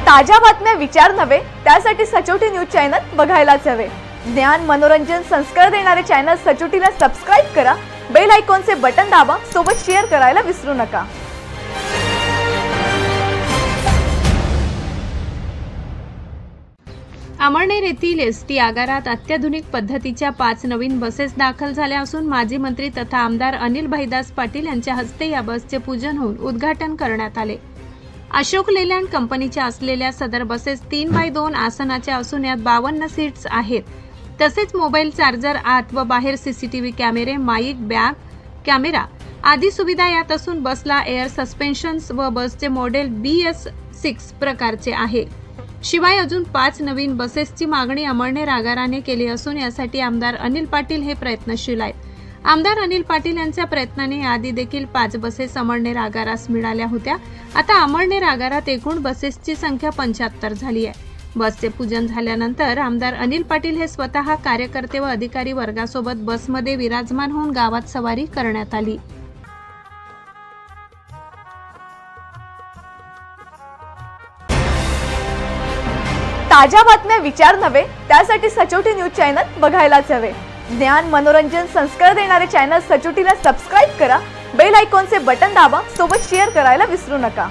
ताज्या बातम्या विचार नव्हे त्यासाठी सचोटी न्यूज चॅनल बघायलाच हवे। ज्ञान मनोरंजन संस्कार देणारे चॅनल सचोटीला सबस्क्राइब करा, बेल आयकॉनचे बटन दाबा, सोबत शेअर करायला विसरू नका। अमळनेर येथील एसटी आगारात अत्याधुनिक पद्धतीच्या 5 नवीन बसेस दाखल झाल्या असून माजी मंत्री तथा आमदार अनिल भाईदास पाटील यांच्या हस्ते या बसचे पूजन होऊन उद्घाटन करण्यात आले। अशोक लेलँड कंपनीच्या असलेल्या सदर बसेस 3x2 आसनाच्या असून यात 52 सीट्स आहेत। तसेच मोबाईल चार्जर, आत व बाहेर सीसीटीव्ही कॅमेरे, माईक, बॅग कॅमेरा आदी सुविधा यात असून बसला एअर सस्पेन्शन्स व बसचे मॉडेल BS6 प्रकारचे आहे। शिवाय अजून 5 नवीन बसेसची मागणी अमळनेर आगाराने केली असून यासाठी आमदार अनिल पाटील हे प्रयत्नशील आहेत। आमदार अनिल पाटील यांच्या प्रयत्नाने आधी देखील 5 बसेस अमळनेर आगारास मिळाल्या होत्या। आता अमळनेर आगारात एकूण बसेसची संख्या 75 झाली आहे। बसचे पूजन झाल्यानंतर आमदार अनिल पाटील हे स्वतः कार्यकर्ते व अधिकारी वर्गासोबत बसमध्ये विराजमान होऊन गावात सवारी करण्यात आली। ताज्या बातम्या विचार नव्हे त्यासाठी सचोटी न्यूज चॅनल बघायलाच हवे। ज्ञान मनोरंजन संस्कार देणारे चॅनल सचोटीला सबस्क्राइब करा, बेल आयकॉनचे बटन दाबा, सोबत शेअर करायला विसरू नका।